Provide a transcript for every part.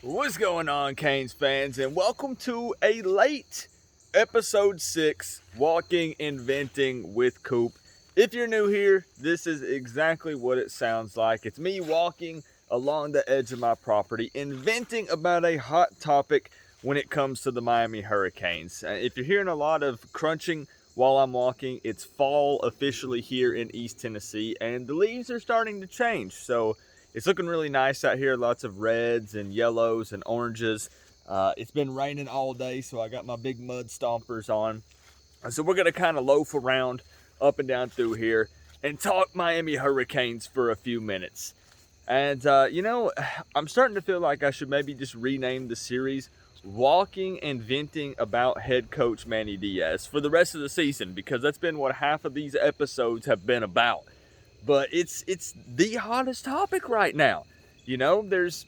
What's going on, Canes fans, and welcome to a late episode 6, Walking and Venting with Coop. If you're new here, this is exactly what it sounds like. It's me walking along the edge of my property and venting about a hot topic when it comes to the Miami Hurricanes. If you're hearing a lot of crunching while I'm walking, it's fall officially here in East Tennessee, and the leaves are starting to change. So it's looking really nice out here. Lots of reds and yellows and oranges. It's been raining all day, so I got my big mud stompers on. So we're going to kind of loaf around up and down through here and talk Miami Hurricanes for a few minutes. And, I'm starting to feel like I should maybe just rename the series Walking and Venting about head coach Manny Diaz for the rest of the season, because that's been what half of these episodes have been about. But it's the hottest topic right now. There's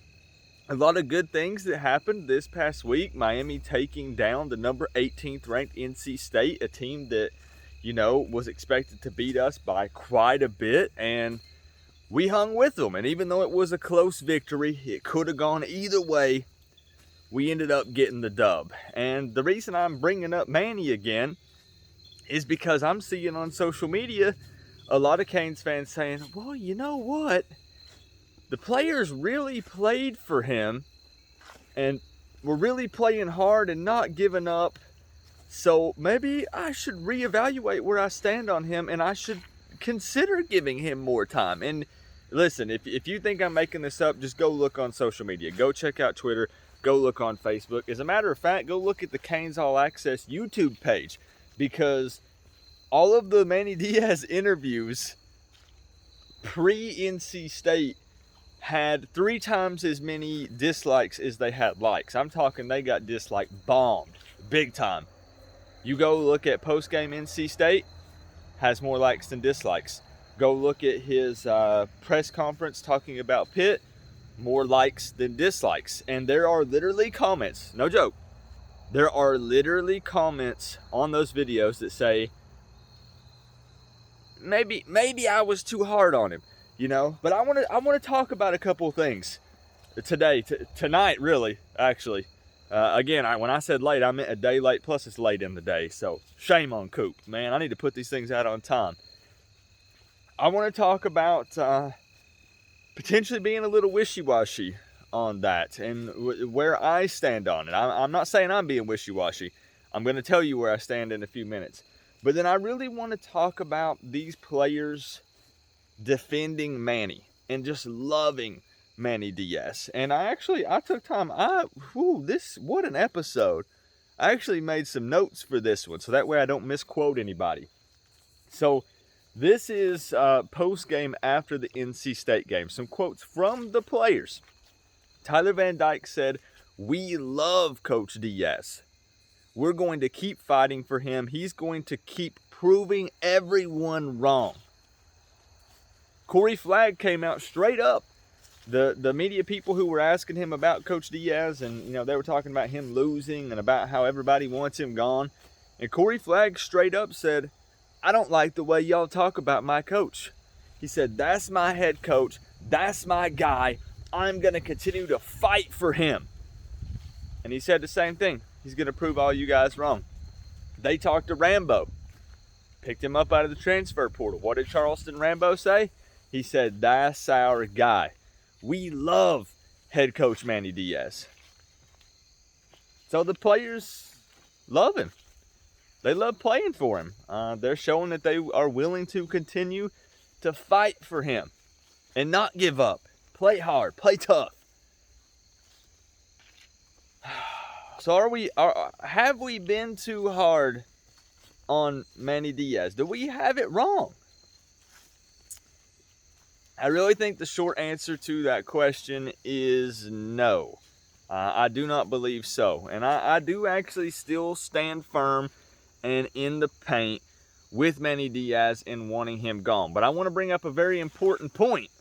a lot of good things that happened this past week. Miami taking down the number 18th ranked NC State, a team that, was expected to beat us by quite a bit. And we hung with them. And even though it was a close victory, it could have gone either way. We ended up getting the dub. And the reason I'm bringing up Manny again is because I'm seeing on social media a lot of Canes fans saying, well, you know what? The players really played for him and were really playing hard and not giving up. So maybe I should reevaluate where I stand on him, and I should consider giving him more time. And listen, if you think I'm making this up, just go look on social media. Go check out Twitter. Go look on Facebook. As a matter of fact, go look at the Canes All Access YouTube page, because all of the Manny Diaz interviews pre-NC State had 3 times as many dislikes as they had likes. I'm talking they got dislike bombed big time. You go look at post-game NC State, has more likes than dislikes. Go look at his press conference talking about Pitt, more likes than dislikes. And there are literally comments, no joke, there are literally comments on those videos that say, maybe I was too hard on him, But I want to talk about a couple of things today, tonight, really, actually. Again, when I said late, I meant a day late. Plus, it's late in the day, so shame on Coop, man. I need to put these things out on time. I want to talk about potentially being a little wishy-washy on that and where I stand on it. I'm not saying I'm being wishy-washy. I'm going to tell you where I stand in a few minutes. But then I really want to talk about these players defending Manny and just loving Manny Diaz. And I took time. What an episode. I actually made some notes for this one, so that way I don't misquote anybody. So this is post-game after the NC State game. Some quotes from the players. Tyler Van Dyke said, "We love Coach Diaz. We're going to keep fighting for him. He's going to keep proving everyone wrong." Corey Flagg came out straight up. The media people who were asking him about Coach Diaz, and they were talking about him losing and about how everybody wants him gone. And Corey Flagg straight up said, "I don't like the way y'all talk about my coach." He said, "That's my head coach. That's my guy. I'm going to continue to fight for him." And he said the same thing. He's going to prove all you guys wrong. They talked to Rambo. Picked him up out of the transfer portal. What did Charleston Rambo say? He said, "That's our guy. We love head coach Manny Diaz." So the players love him. They love playing for him. They're showing that they are willing to continue to fight for him and not give up. Play hard. Play tough. So have we been too hard on Manny Diaz? Do we have it wrong? I really think the short answer to that question is no. I do not believe so. And I do actually still stand firm and in the paint with Manny Diaz and wanting him gone. But I want to bring up a very important point.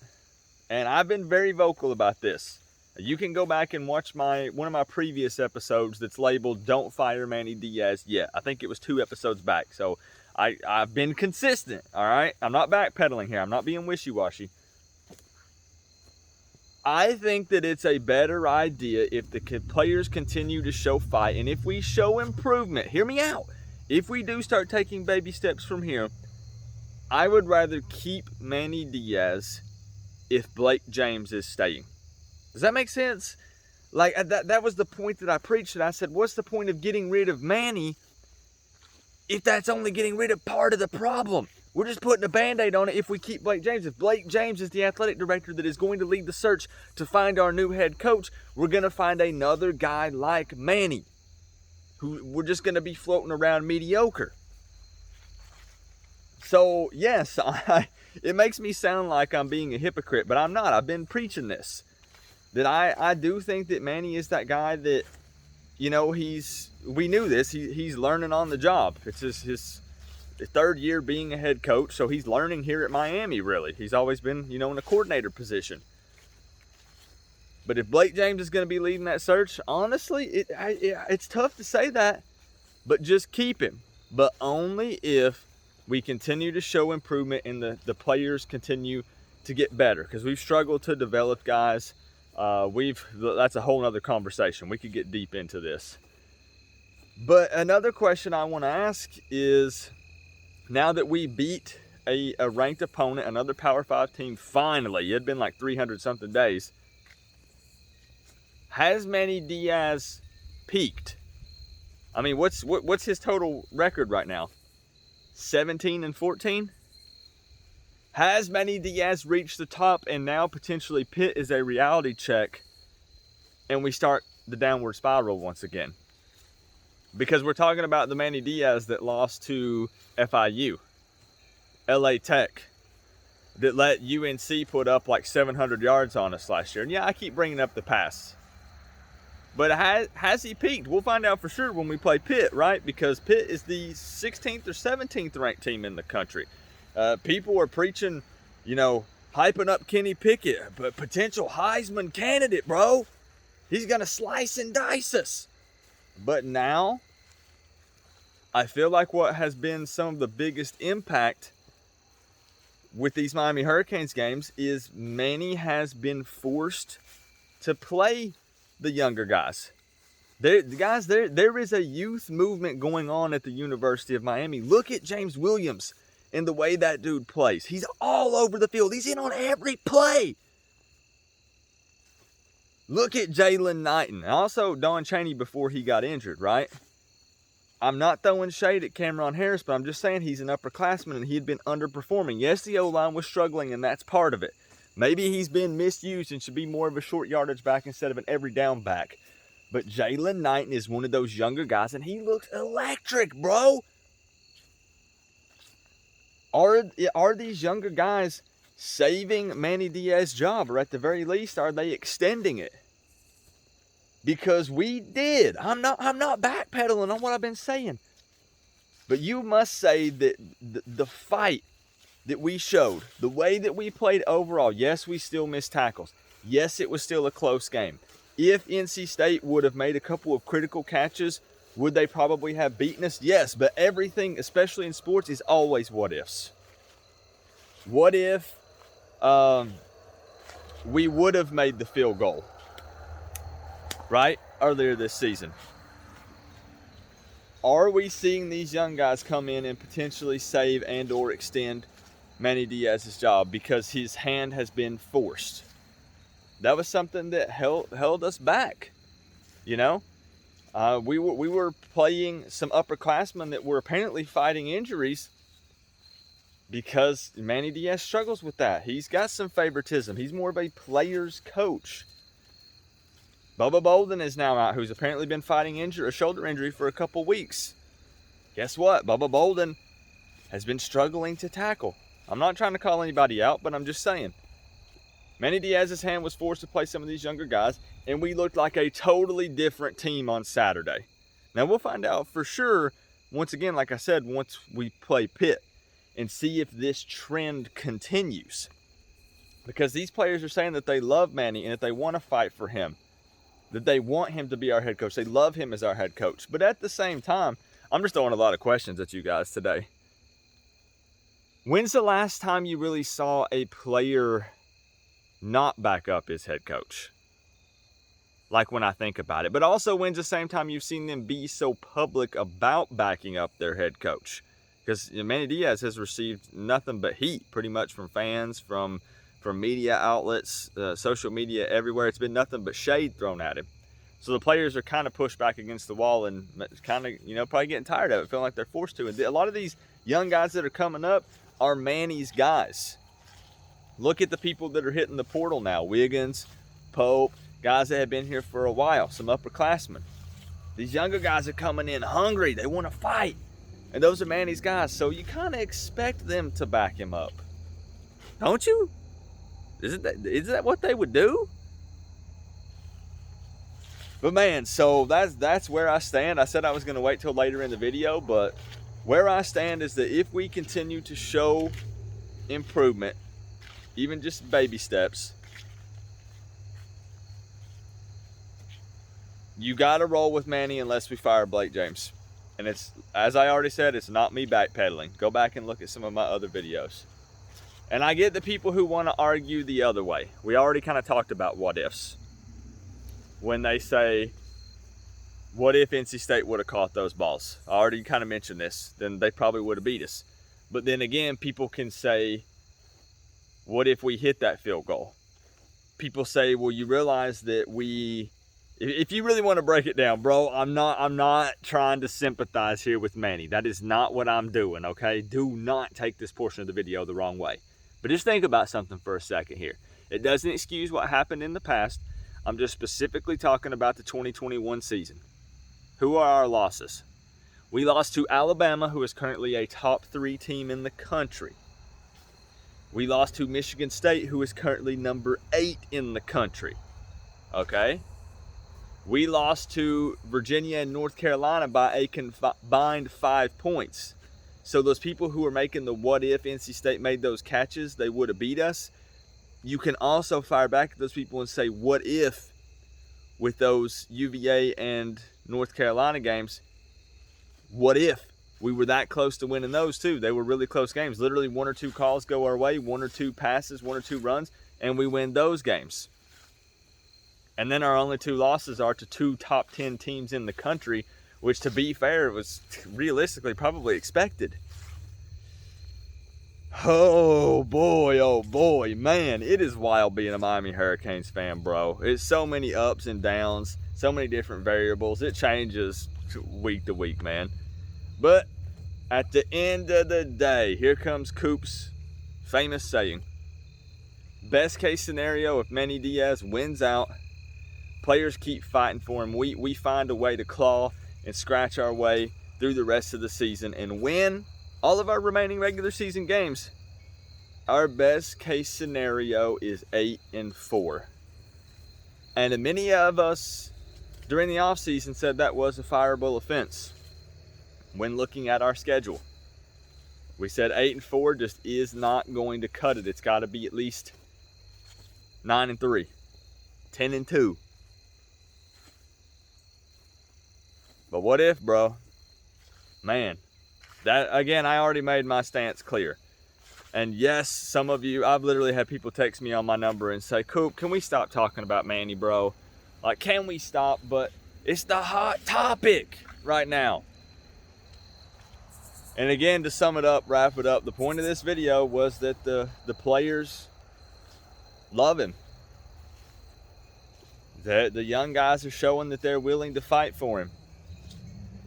And I've been very vocal about this. You can go back and watch one of my previous episodes that's labeled "Don't Fire Manny Diaz Yet." I think it was 2 episodes back. So I've been consistent, all right? I'm not backpedaling here. I'm not being wishy-washy. I think that it's a better idea if the players continue to show fight, and if we show improvement. Hear me out. If we do start taking baby steps from here, I would rather keep Manny Diaz if Blake James is staying. Does that make sense? Like, that was the point that I preached, and I said, what's the point of getting rid of Manny if that's only getting rid of part of the problem? We're just putting a Band-Aid on it if we keep Blake James. If Blake James is the athletic director that is going to lead the search to find our new head coach, we're going to find another guy like Manny, who we're just going to be floating around mediocre. So, yes, it makes me sound like I'm being a hypocrite, but I'm not. I've been preaching this. That I do think that Manny is that guy that, you know, we knew this. He's learning on the job. It's his third year being a head coach, so he's learning here at Miami, really. He's always been, you know, in a coordinator position. But if Blake James is going to be leading that search, honestly, it's tough to say that, but just keep him. But only if we continue to show improvement and the players continue to get better, because we've struggled to develop guys. That's a whole nother conversation. We could get deep into this. But another question I want to ask is, now that we beat a ranked opponent, another Power 5 team, finally, it had been like 300 something days, has Manny Diaz peaked? I mean, what's his total record right now? 17-14? Has Manny Diaz reached the top, and now potentially Pitt is a reality check and we start the downward spiral once again? Because we're talking about the Manny Diaz that lost to FIU, LA Tech, that let UNC put up like 700 yards on us last year. And yeah, I keep bringing up the past. But has he peaked? We'll find out for sure when we play Pitt, right? Because Pitt is the 16th or 17th ranked team in the country. People are preaching, you know, hyping up Kenny Pickett, but potential Heisman candidate, bro. He's going to slice and dice us. But now, I feel like what has been some of the biggest impact with these Miami Hurricanes games is Manny has been forced to play the younger guys. There is a youth movement going on at the University of Miami. Look at James Williams and the way that dude plays. He's all over the field. He's in on every play. Look at Jalen Knighton. And also Don Chaney before he got injured, right? I'm not throwing shade at Cameron Harris, but I'm just saying he's an upperclassman and he had been underperforming. Yes, the O-line was struggling, and that's part of it. Maybe he's been misused and should be more of a short yardage back instead of an every down back. But Jalen Knighton is one of those younger guys, and he looks electric, bro. Are these younger guys saving Manny Diaz's job, or at the very least, are they extending it? Because we did. I'm not backpedaling on what I've been saying. But you must say that the fight that we showed, the way that we played overall, yes, we still missed tackles. Yes, it was still a close game. If NC State would have made a couple of critical catches, would they probably have beaten us? Yes, but everything, especially in sports, is always what ifs. What if we would have made the field goal, right, earlier this season? Are we seeing these young guys come in and potentially save and or extend Manny Diaz's job because his hand has been forced? That was something that held us back, you know? We were playing some upperclassmen that were apparently fighting injuries because Manny Diaz struggles with that. He's got some favoritism. He's more of a player's coach. Bubba Bolden is now out, who's apparently been fighting a shoulder injury for a couple weeks. Guess what? Bubba Bolden has been struggling to tackle. I'm not trying to call anybody out, but I'm just saying. Manny Diaz's hand was forced to play some of these younger guys, and we looked like a totally different team on Saturday. Now, we'll find out for sure, once again, like I said, once we play Pitt and see if this trend continues. Because these players are saying that they love Manny and that they want to fight for him, that they want him to be our head coach. They love him as our head coach. But at the same time, I'm just throwing a lot of questions at you guys today. When's the last time you really saw a player not back up his head coach. Like when I think about it. But also when's the same time you've seen them be so public about backing up their head coach? Because Manny Diaz has received nothing but heat pretty much from fans, from media outlets, social media, everywhere. It's been nothing but shade thrown at him. So the players are kind of pushed back against the wall and kind of, probably getting tired of it, feeling like they're forced to. And a lot of these young guys that are coming up are Manny's guys. Look at the people that are hitting the portal now. Wiggins, Pope, guys that have been here for a while, some upperclassmen. These younger guys are coming in hungry. They want to fight. And those are Manny's guys. So you kind of expect them to back him up. Don't you? Is that what they would do? But man, so that's where I stand. I said I was going to wait till later in the video, but where I stand is that if we continue to show improvement, even just baby steps, you got to roll with Manny unless we fire Blake James. And it's, as I already said, it's not me backpedaling. Go back and look at some of my other videos. And I get the people who want to argue the other way. We already kind of talked about what ifs. When they say, what if NC State would have caught those balls? I already kind of mentioned this. Then they probably would have beat us. But then again, people can say, what if we hit that field goal? People say, well, you realize that if you really want to break it down, bro, I'm not trying to sympathize here with Manny. That is not what I'm doing, okay? Do not take this portion of the video the wrong way. But just think about something for a second here. It doesn't excuse what happened in the past. I'm just specifically talking about the 2021 season. Who are our losses? We lost to Alabama, who is currently a top 3 team in the country. We lost to Michigan State, who is currently number 8 in the country. Okay? We lost to Virginia and North Carolina by a combined 5 points. So those people who are making the what if NC State made those catches, they would have beat us. You can also fire back at those people and say, what if with those UVA and North Carolina games, what if we were that close to winning those too? They were really close games. Literally 1 or 2 calls go our way, 1 or 2 passes, 1 or 2 runs, and we win those games. And then our only 2 losses are to 2 top 10 teams in the country, which, to be fair, was realistically probably expected. Oh boy, man, it is wild being a Miami Hurricanes fan, bro. It's so many ups and downs, so many different variables. It changes week to week, man. But at the end of the day, here comes Coop's famous saying. Best case scenario, if Manny Diaz wins out, players keep fighting for him. We find a way to claw and scratch our way through the rest of the season and win all of our remaining regular season games. Our best case scenario is 8-4. And many of us during the offseason said that was a fireable offense when looking at our schedule. We said 8-4 just is not going to cut it. It's got to be at least 9-3, 10-2. But what if, bro? Man, that again, I already made my stance clear. And yes, some of you, I've literally had people text me on my number and say, Coop, can we stop talking about Manny, bro? Like, can we stop? But it's the hot topic right now. And again, to sum it up, wrap it up, the point of this video was that the players love him. The young guys are showing that they're willing to fight for him.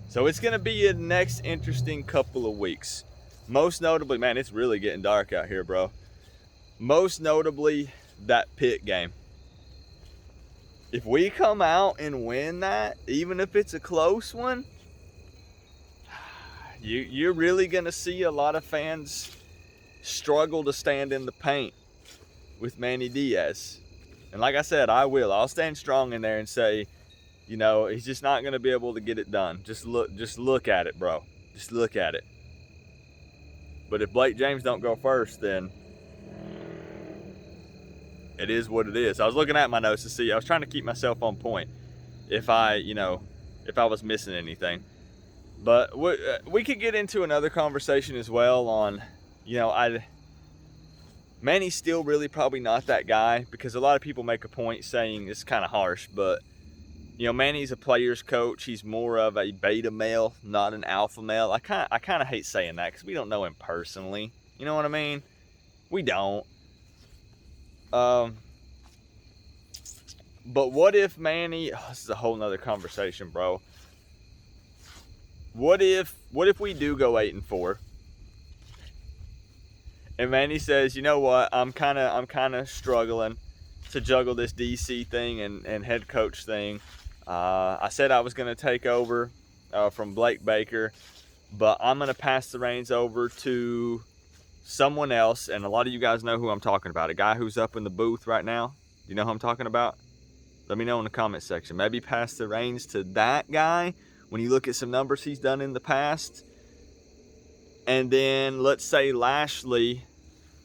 So it's going to be a next interesting couple of weeks. Most notably, man, it's really getting dark out here, bro. Most notably, that Pitt game. If we come out and win that, even if it's a close one, you're really going to see a lot of fans struggle to stand in the paint with Manny Diaz. And like I said, I'll stand strong in there and say, you know, he's just not going to be able to get it done. Just look at it, bro. Just look at it. But if Blake James don't go first, then it is what it is. I was looking at my notes to see. I was trying to keep myself on point if I was missing anything. But we could get into another conversation as well on, Manny's still really probably not that guy, because a lot of people make a point saying it's kind of harsh, but you know, Manny's a player's coach. He's more of a beta male, not an alpha male. I kind of hate saying that because we don't know him personally. You know what I mean? We don't. But what if Manny? Oh, this is a whole nother conversation, bro. What if we do go 8-4? And Manny says, you know what? I'm kind of struggling to juggle this DC thing and head coach thing. I said I was going to take over from Blake Baker, but I'm going to pass the reins over to someone else. And a lot of you guys know who I'm talking about. A guy who's up in the booth right now. Do you know who I'm talking about? Let me know in the comment section. Maybe pass the reins to that guy when you look at some numbers he's done in the past. And then let's say Lashley,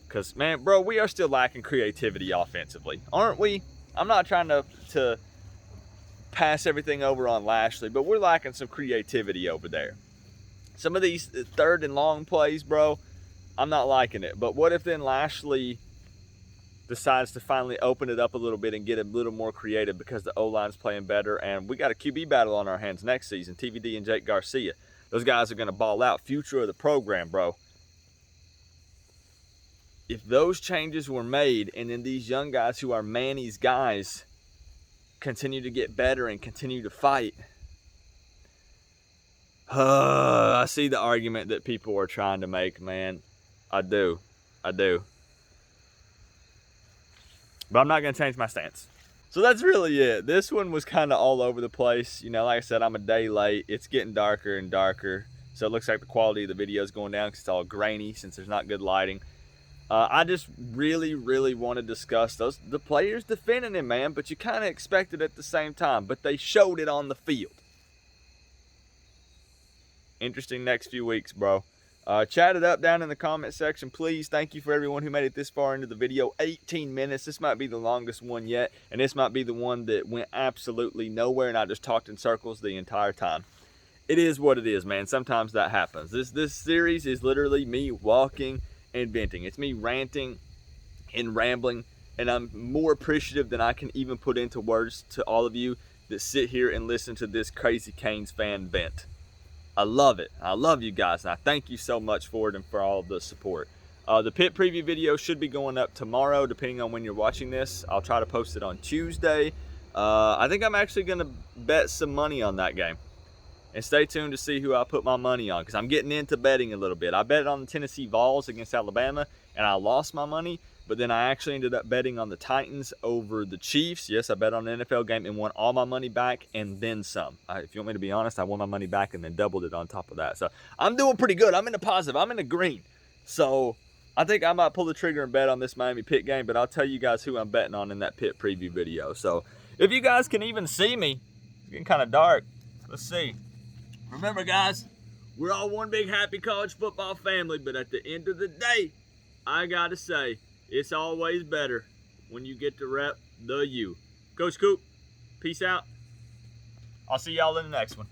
because, man, bro, we are still lacking creativity offensively, aren't we? I'm not trying to pass everything over on Lashley, but we're lacking some creativity over there. Some of these third and long plays, bro, I'm not liking it. But what if then Lashley decides to finally open it up a little bit and get a little more creative because the O-line's playing better, and we got a QB battle on our hands next season, TVD and Jake Garcia. Those guys are going to ball out. Future of the program, bro. If those changes were made and then these young guys who are Manny's guys continue to get better and continue to fight, I see the argument that people are trying to make, man. I do. But I'm not going to change my stance. So that's really it. This one was kind of all over the place. You know, like I said, I'm a day late. It's getting darker and darker. So it looks like the quality of the video is going down because it's all grainy since there's not good lighting. I just really want to discuss the players defending him, man. But you kind of expect it at the same time. But they showed it on the field. Interesting next few weeks, bro. Chat it up down in the comment section, please. Thank you for everyone who made it this far into the video. 18 minutes. This might be the longest one yet, and this might be the one that went absolutely nowhere, and I just talked in circles the entire time. It is what it is, man. Sometimes that happens. This series is literally me walking and venting. It's me ranting and rambling, and I'm more appreciative than I can even put into words to all of you that sit here and listen to this crazy Canes fan vent. I love it. I love you guys, and I thank you so much for it and for all of the support. The Pitt preview video should be going up tomorrow, depending on when you're watching this. I'll try to post it on Tuesday. I think I'm actually going to bet some money on that game. And stay tuned to see who I put my money on, because I'm getting into betting a little bit. I bet on the Tennessee Vols against Alabama, and I lost my money. But then I actually ended up betting on the Titans over the Chiefs. Yes, I bet on an NFL game and won all my money back and then some. If you want me to be honest, I won my money back and then doubled it on top of that. So I'm doing pretty good. I'm in the positive. I'm in the green. So I think I might pull the trigger and bet on this Miami Pitt game, but I'll tell you guys who I'm betting on in that Pitt preview video. So if you guys can even see me, it's getting kind of dark. Let's see. Remember, guys, we're all one big happy college football family, but at the end of the day, I got to say, it's always better when you get to rep the U. Coach Coop, peace out. I'll see y'all in the next one.